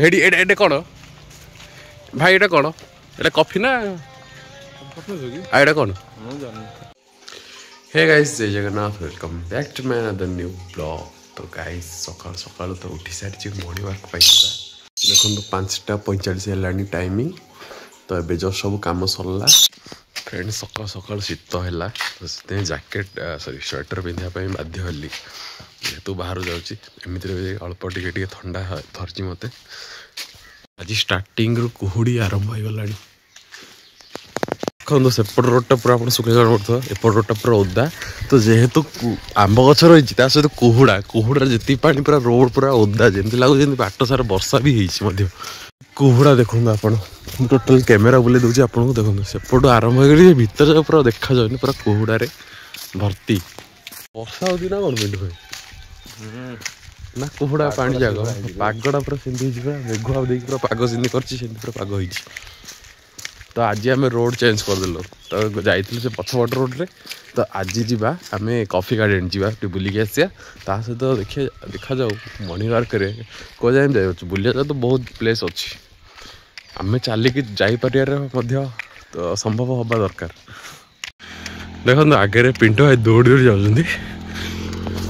Heidi एडे एडे कौन भाई एटा कौन एटा कॉफी ना एटा कौन हे गाइस जय Jagannath welcome back to my another new blog. तो गाइस सकाल सकाल तो उठी सारी मॉर्निंग वॉक देखो 5:45 है टाइमिंग। तो ए जो सब कम सरला फ्रेंड सकाल सकाल शीत है तो जैकेट सॉरी स्वेटर पिंधापी बाध्य हली जेहेतु बाहर जामती अल्प टे थंडा धरची मत आज स्टार्टिंग रु कुहुड़ी आरंभ हो गला देखो सेपट रोडटा पूरा आप सुखा पड़ता एपट रोडटा पूरा ओदा। तो जेहेतु आंब गछ रही सहित कुहुड़ा कुहुड़ा जी पा पूरा रोड पूरा ओदा जमी लगुच बाट सारा वर्षा भी होती कुहुड़ा देखो आप टोटाल कैमेरा बुले दूसरी आपको देखो सेपटू आरंभ हो भर पूरा देखा जाए पूरा कुहुड़े भर्ती वर्षा होती ना कौन पिंटू भाई ना कुहुड़ा पानी जाग पागटा पूरा सेमती मेघुआ देखिए पूरा पाग सेमती कर पाग हो। तो आज आम रोड चेंज करदेलु तो जाइए से पछपट रोड रे। तो आज जावा आम कॉफी गार्डन जावा बुलिक आसिया ता सहित देखा जाऊ मॉर्निंग वाक कौ जाए जाए बुलिया तो बहुत प्लेस अच्छी आम चलिकी जापर तो संभव हवा दरकार। देखो आगे पिंटू भाई दौड़ी दौड़ी जाऊँ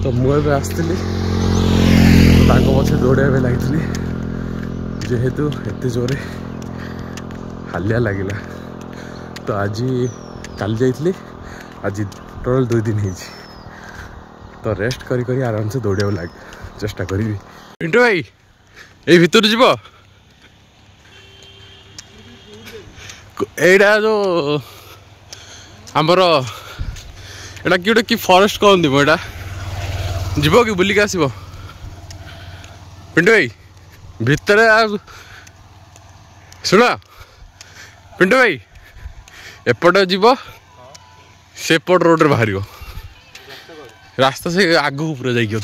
तो मुझे आसती पछे दौड़ा लगी जेहेतु एत जोरे हालिया लगिला। तो आज काली जाइए आज टोटल 2 दिन हो तो रेस्ट करी आराम से दौड़ा लगे चेष्टा करी। पिंटू भाई ये भितर जीव एटा जो आमर एटा कि गोटे कि फरेस्ट कहती मोटा जीव कि बुलिक आसब पिंटू भाई भितर शुण पिंटू भाई एपट जीव सेपट रोड रे बाहर रास्ता से आगू पूरा जाइए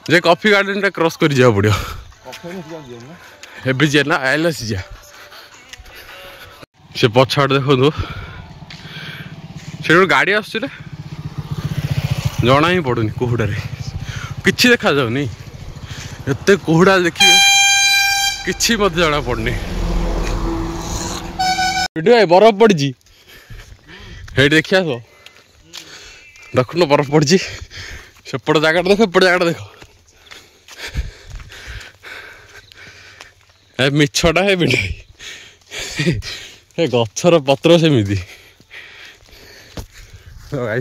जे कॉफी गार्डन क्रॉस कर जा पड़ो एवं जी ना आयल जा से पछाड़ देखो से गाड़ी आस जना ही पड़ूनी कुहुड़े कि देखा जाऊनी एत कुहुड़ा देखिए किसी मत जना पड़नी। भाई बरफ पड़ी हे देखिया तो देखुन बरफ पड़ी सेपट जगह देख एपट जगह देख मिछटा है बिठाई गचर पत्र सेमती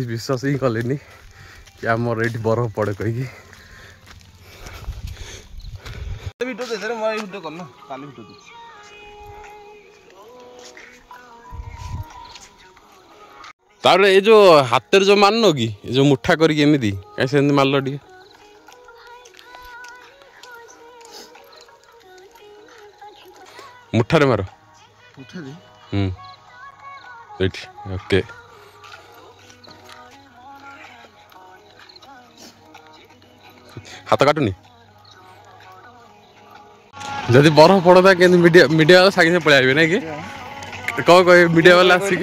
विश्वास ही कले कि आमर ये बरफ पड़े कहीं तार ये जो हाथ जो मान कि जो मुठा करमती कहीं से मारल टे मुठारे मार ओके हाथ काटुनी जदि बरफ पड़ता के मीडिया मीडिया वाला सागे पलि ना कि कौन कह मीडिया वाला आसिक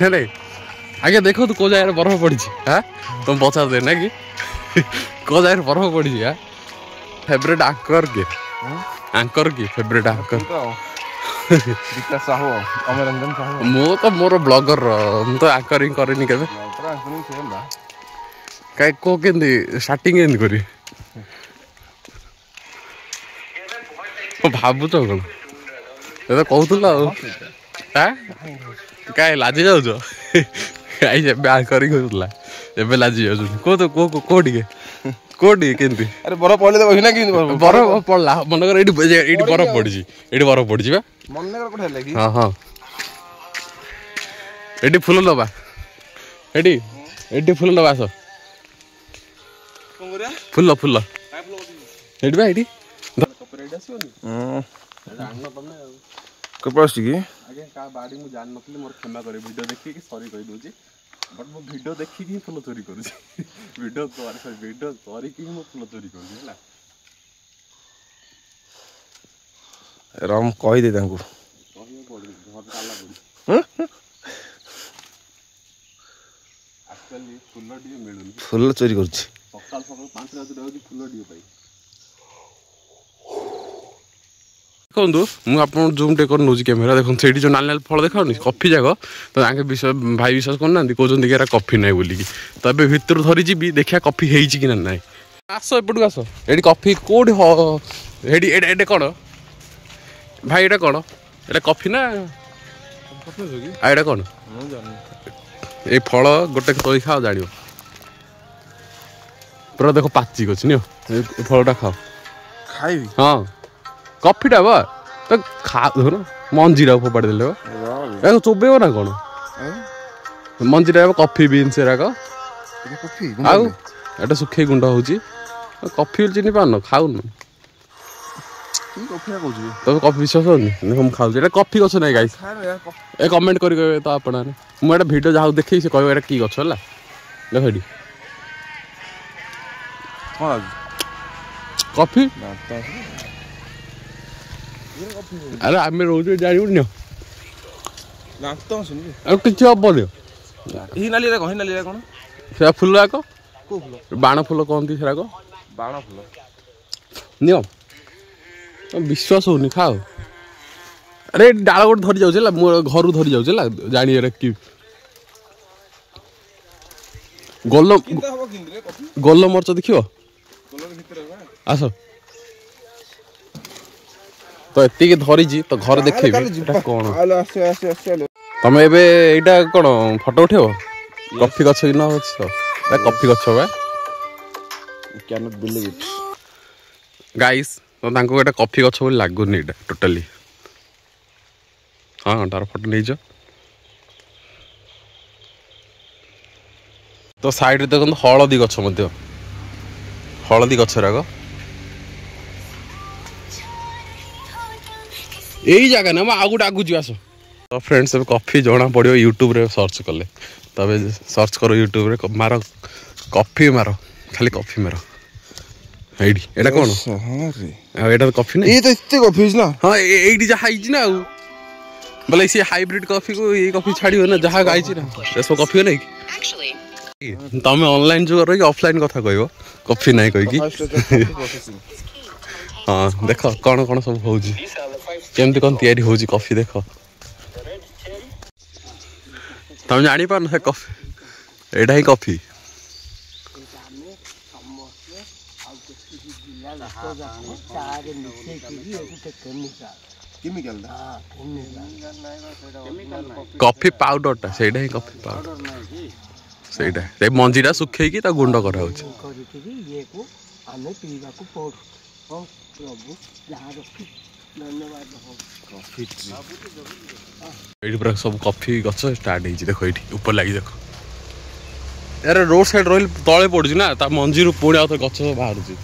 नहीं आगे देखो तू कौ जगह बरफ पड़ी हाँ तुम पचार दे ना कि कौ जगह बरफ पड़ी हाँ फेवरेट आंकर की फेवरेट आंकर मु तो मोर ब्लॉगर मु तो आंकरिंग करेनी केबे कई को केंदी स्टार्टिंग केंदी करी भावुच कौन ये कहूला कहीं लाजि जाऊ कहीं आंकरिंग होता एवं लाजि जाऊँ कह कौटे कौटे केमती अरे बरफ पड़े तो ना कि बरफ पड़ा मनकर ये बरफ पड़ी ये बरफ पड़ी हाँ हाँ ये फुल दबा ये फुल दबा आस फुल फुल ये ये बाड़ी मुझे जान नी मोर क्षमा कर वीडियो देखिए सॉरी कही दूसरी बट मो वीडियो देखिए फुल चोरी कर वीडियो करके फुल चोरी कर राम कही दे फुल चोरी कर सकाल 5 रात फुल ଦେଖନ୍ତୁ ମୁଁ ଆପଣଙ୍କୁ ଜୁମ୍ ଟିକେ କରି ନେଉଛି କ୍ୟାମେରା ଦେଖନ୍ତୁ ସେଇଠି ଯେଉଁ ନାଲି ନାଲି ଫଳ ଦେଖାଉନି କଫି ଯାକ ତ ତାଙ୍କେ ଭାଇ ବିଶ୍ୱାସ କରୁନାହାନ୍ତି କହୁଛନ୍ତି କି ଏରା କଫି ନାହିଁ ବୋଲିକି ତ ଏବେ ଭିତରୁ ଧରି ଯିବି ଦେଖିବା କଫି ହେଇଛି କି ନା ନାହିଁ ଆସ ଏପଟକୁ ଆସ ଏଠି କଫି କେଉଁଠି ଏଠି ଏଇଟା କ'ଣ ଭାଇ ଏଇଟା କ'ଣ ଏଇଟା କଫି ନା ଏଇଟା କ'ଣ ଏଇ ଫଳ ଗୋଟେ ତୋଳି ଖାଅ ଜାଣିବ ପୁରା ଦେଖ ପାଚିକି ଅଛି ନିଅ ଏ ଫଳଟା ଖାଅ ଖାଇବି ହଁ କଫିଟା ବା ତ ଧର ମଞ୍ଜିଟା ଫୋପାଡ଼ି ଦେଲେ ବା ଚୋବେଇବ ନା କ'ଣ ମଞ୍ଜିଟା କଫି ବିନ୍ସ ଏରାକ ଆଉ ଏଟା ଶୁଖେଇ ଗୁଣ୍ଡ ହଉଛି କଫି ଚିହ୍ନି ପାରୁନ ଖାଉନ ତମେ କଫି ବିଶ୍ୱାସ ହଉନି ମୁଁ ଖାଉଛି ଏଇଟା କଫି ଗଛ ନାହିଁ ଗାଈ ଏ କମେଣ୍ଟ କରି କହିବେ ତ ଆପଣ ମୁଁ ଏଇଟା ଭିଡ଼ିଓ ଯାହାକୁ ଦେଖେଇ ସେ କହିବ ଏଇଟା କି ଗଛ ହେଲା ଦେଖ ଏଠି କଫି ଆରେ ଆମେ ରହୁଛୁ ଜାଣିବୁନି ଆଉ କିଛି ହବନି ସେଟା ଫୁଲ ଯାକ ବାଣ ଫୁଲ କହନ୍ତି ସେଟାକ ବାଣ ଫୁଲ ନିଅ ବିଶ୍ୱାସ ହଉନି ଖାଅ ଆରେ ଡାଳ ଗୋଟେ ଧରି ଯାଉଛି ହେଲା ମୁଁ ଘରୁ ଧରି ଯାଉଛି ହେଲା ଜାଣି ଏଟା କି ଗୋଲ ମରିଚ ଦେଖିବ ଆସ ତ ଏତିକି ଧରିଛି ତ ଘରେ ଦେଖେଇବି କ'ଣ ତମେ ଏବେ ଏଇଟା କ'ଣ ଫଟୋ ଉଠେଇବ କଫି ଗଛ କି ନ ଅଛି ତ କଫି ଗଛ ବା ଗାଇସ୍ ତ ତାଙ୍କୁ ଏଇଟା କଫି ଗଛ ବୋଲି ଲାଗୁନି ଏଇଟା ଟୋଟାଲି ହଁ ତାର ଫଟୋ ନେଇଛ ତ ସାଇଡରେ ଦେଖନ୍ତୁ ହଳଦୀ ଗଛ ମଧ୍ୟ ହଳଦୀ ଗଛରାକ ଏଇ ଜାଗା ନା ମୁଁ ଆଉ ଗୋଟେ ଆଗକୁ ଯିବି ଆସ ତ ଫ୍ରେଣ୍ଡସ୍ ଏବେ କଫି ଜଣା ପଡ଼ିବ ୟୁଟ୍ୟୁବରେ ସର୍ଚ୍ଚ କଲେ ତବେ ସର୍ଚ୍ଚ କର ୟୁଟ୍ୟୁବରେ ମାର କଫି ମାର ଖାଲି କଫି ମାର ଏଇଠି ଏଇଟା କ'ଣ ଆଉ ଏଇଟା କଫି ନା ଏତେ କଫି ହେଇଛି ନା ହଁ ଏଇଠି ଯାହା ହେଇଛି ନା ଆଉ ବୋଲେ ସେ ହାଇବ୍ରିଡ୍ କଫିକୁ ଏଇ କଫି ଛାଡ଼ିବ ନା ଯାହା ଗାଇଛି ନା ଏସବୁ କଫି ନାଇଁ ତମେ ଅନଲାଇନ୍ ଯୁଗ ରହିକି ଅଫଲାଇନ୍ କଥା କହିବ କଫି ନାହିଁ କହିକି ହଁ ଦେଖ କ'ଣ କ'ଣ ସବୁ ହଉଛି କେମିତି କ'ଣ ତିଆରି ହଉଛି କଫି ଦେଖ ତମେ ଜାଣିପାରୁନ ସେ କଫି ଏଇଟା ହିଁ କଫି କଫି ପାଉଡରଟା ସେଇଟା ହିଁ କଫି ପାଉଡର ସେଇଟା ସେ ମଞ୍ଜିଟା ଶୁଖେଇକି ତା ଗୁଣ୍ଡ କରାହଉଛି ଏଇଠି ପୁରା ସବୁ କଫି ଗଛ ଷ୍ଟାର୍ଟ ହେଇଛି ଦେଖ ଏଇଠି ଉପରେ ଲାଗି ଦେଖ ୟାର ରୋଡ ସାଇଡ୍ ରହିଲେ ତଳେ ପଡୁଛି ନା ତା ମଞ୍ଜିରୁ ପୁଣି ଆଉ ଥରେ ଗଛ ବାହାରୁଛି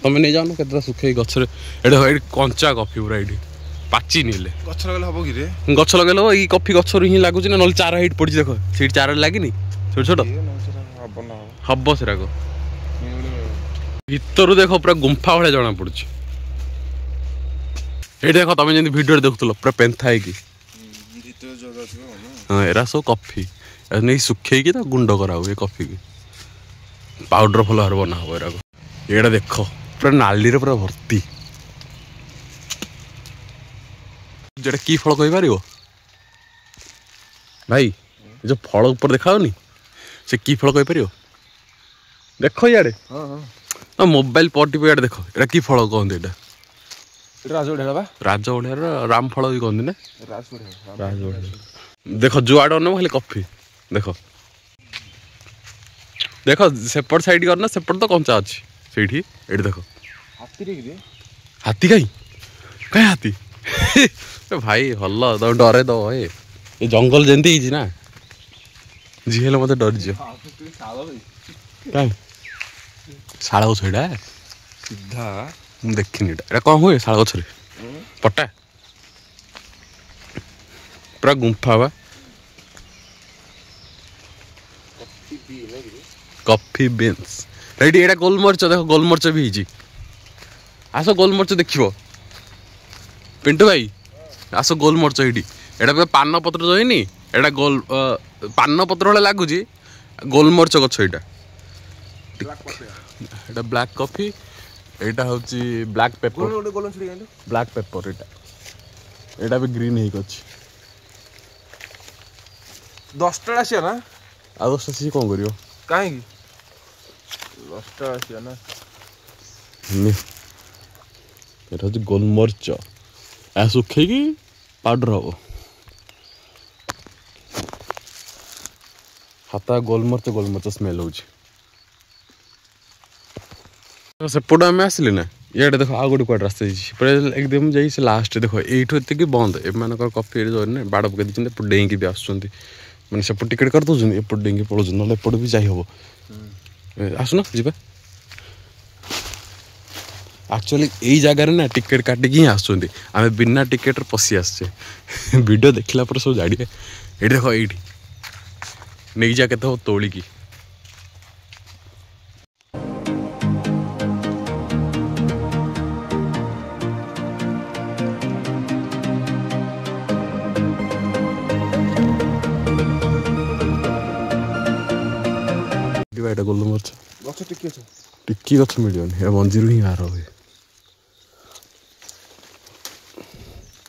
ତମେ ନେଇଯାଉନ କେତେଟା ଶୁଖେଇ ଗଛରେ ଏଇଟା ଏଇଠି କଞ୍ଚା କଫି ପୁରା ଏଇଠି ପାଚିନି ହେଲେ ଗଛ ଲଗେଇଲେ ହବ କି ରେ ଗଛ ଲଗେଇଲେ ହବ ଏଇ କଫି ଗଛରୁ ହିଁ ଲାଗୁଛି ନା ନହେଲେ ଚାରା ହେଇଠି ପଡିଛି ଦେଖ ସେଇଠି ଚାରା ଲାଗିନି ଛୋଟ ଛୋଟ ହବ ସେରାକ ଭିତରୁ ଦେଖ ପୁରା ଗୁମ୍ଫା ଭଳିଆ ଜଣା ପଡୁଛି ଏଇଠି ଦେଖ ତମେ ଯେମିତି ଭିଡିଓରେ ଦେଖୁଥିଲ ପୁରା ପେନ୍ଥା ହେଇକି ହଁ ଏରା ସବୁ କଫି ନେଇ ଶୁଖେଇକି ତା ଗୁଣ୍ଡ କରାହୁଏ ଏ କଫିକି ପାଉଡର ଭଲ ଭାବରେ ବନା ହବ ଏରାକ ଏଇଟା ଦେଖ ପୁରା ନାଲିରେ ପୁରା ଭର୍ତ୍ତି যেটা কি ফল কইপারিব ভাই যে ফল উপর দেখাওনি সে কি ফল কইপারিব দেখো ইয়ারে হ্যাঁ মোবাইল পটিপ ইয়ারে দেখো এটা কি ফল কহନ୍ତି এটা রাজওড়িয়ার রাম ফল ବି କହନ୍ତି ନା ରାଜଓড়ିଆ ଦେଖ ଯୁଆଡେ ଅନେବ ଖାଲି କଫି ଦେଖ ଦେଖ ସେପଟ ସାଇଡ୍ କର ନା ସେପଟ ତ କଞ୍ଚା ଅଛି ସେଇଠି ଏଠି ଦେଖ ହାତୀ କାଇଁ କାଇଁ ହାତୀ ଭାଇ ଭଲ ତମେ ଡରେଇ ଦବ ଏ ଜଙ୍ଗଲ ଯେମିତି ହେଇଛି ନା ଯିଏ ହେଲେ ମତେ ଡରିଯିବ କାଇଁ ଶାଳ ଗଛ ଏଇଟା ସିଧା ମୁଁ ଦେଖିନି ଏଇଟା କ'ଣ ହୁଏ ଶାଳ ଗଛରେ ପଟା ପୁରା ଗୁମ୍ଫା ବା କଫି ବିନ୍ସ ଏଇଠି ଏଇଟା ଗୋଲମରିଚ ଦେଖ ଗୋଲମରିଚ ବି ହେଇଛି ଆସ ଗୋଲମରିଚ ଦେଖିବ ପିଣ୍ଟୁ ଭାଇ ଆସ ଗୋଲମରିଚ ଏଇଠି ଏଇଟା ପୁରା ପାନ ପତ୍ର ରହିନି ଏଇଟା ଗୋଲ ପାନ ପତ୍ର ଭଳିଆ ଲାଗୁଛି ଗୋଲମରିଚ ଗଛ ଏଇଟା ଏଇଟା ବ୍ଲାକ୍ କଫି एटा होची ब्लैक पेपर गोटे गोलन छुड़ी गांडू ब्लैक पेपर एटा भी ग्रीन हेक अछि 10 टा आसिया ना आ दोस्त सी कोन करियो काहे की 10 टा आसिया ना एटा होची गोलमरिच आ सुखे की पाउडर हो हाता गोलमरिच स्मेल होची सेपट आम आसले ना इे देख आ गए कौट रास्ता एकदम जा लास्ट देख यू एत बंद एम कफी ना बाड़ पकई देते डेईकी भी आसुँच मैंने सेपट टिकेट कर दौरान एपट डेईकी पलाऊँ ना एपट भी जाई हम आसुना जी एक्चुअली यही जगार ना टिकेट काटिक ही आसुँच आम बिना टिकेट पशि आसचे वीडियो देखला पर सब जाड़े ये देख ये नहीं जा के तोलिकी गोलमरिच गछ टिके छ टिक्की गछ मिलियन मंजीरू ही आर हुए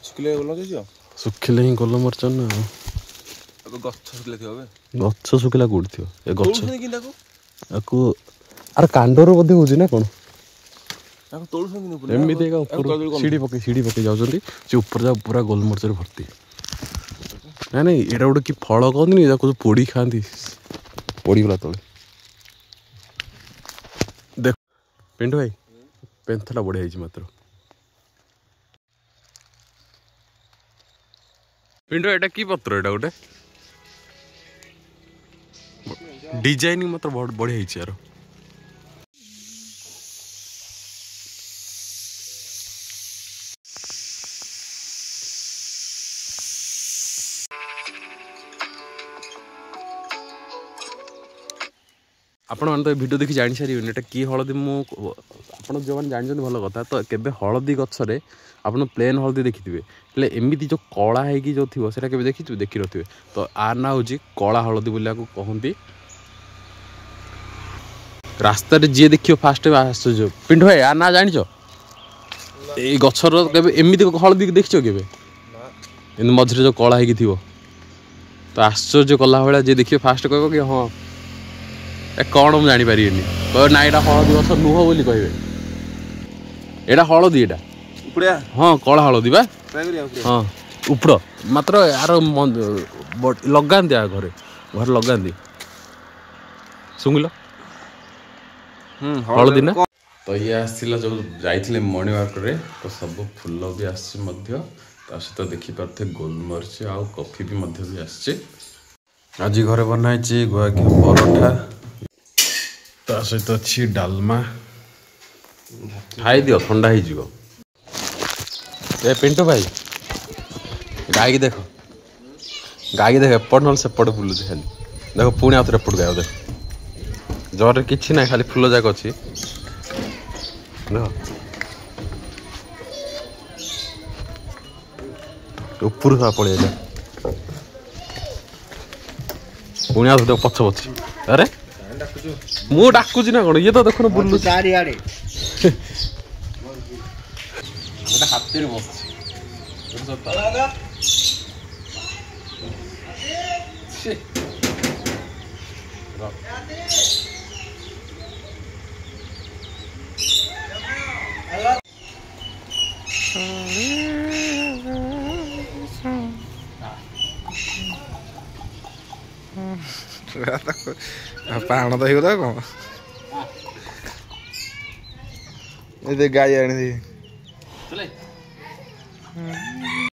सुखले गोलन छ सुखिले ही गोलमरिच ना अब गछ सुखले थियो बे गछ सुखिला कोड थियो ए गछ तोलु कि ताको आकु अरे कांडोर बदे होजी ना कोन ताको तोलु संग नि एमि देगा ऊपर सीढ़ी पके जाउछंती से ऊपर जा पूरा गोलमरिच रे भर्ती नहीं एटा गोटे कि फल कहनी ताको पोड़ी खाती पोड़ी गला तले देख पिंटू भाई पेंथला बढ़िया है मात्र पिंटू एटा की पत्र एटा गोटे डिजाइनिंग मात्र बढ़िया है यार आपण मैंने तो वीडियो देखी जानी सारे एटा कि हलदी मुझे जो मैंने जानते भल कथा तो केबे हलदी गच्छरे आपन प्लेन हलदी देखिथे हेल्ले एमती जो कला है जो थी से देखी देखी रे तो आर ना हूँ कला हलदी बोलिया कहती रास्ता जी देखियो फास्ट आश्चर्य पिंटू भाई आर ना जान ये गछर एमती हलदी देखियो के मझे जो कला है थी तो आश्चर्य कला भाया जी देखिए फास्ट कह कि हाँ ए कौन मुझे जानीपारे कह ना यहाँ हलदी गछ नुह बोली कहे एटा हलदी एटा उपड़िया हाँ कला हलदी बा ट्राई करिया उपड़िया हाँ उपड़ मात्र यार लगाती आ घरे घर लगाती शुंगिल हलदी ना तो ये आसला जो जाइए मॉर्निंग वाक रे तो सब फुल भी आसता सहित देखिपारे गोलमरिच आ कॉफी भी आसचे आज घरे बनाई गुआ घी परोठा ता सहित अच्छी डालमा खाई दियो ठंडा हो पिंटू भाई गाई देख एपट ना सेपट बुलूँ खाली देख पुणी आउ थे एपट गाय देख जर कि ना खाली फुल जाक अच्छी ऊपर था पड़े पुणी आउ थे पछ पछ अरे मु डाकुची ना कौन ये तो देख बुलू चारिआडे गोटे हाथी बस ପାହାଣ ତ ହେଇଗଲା କଣ ଏ ଗାଈ ଆଣିది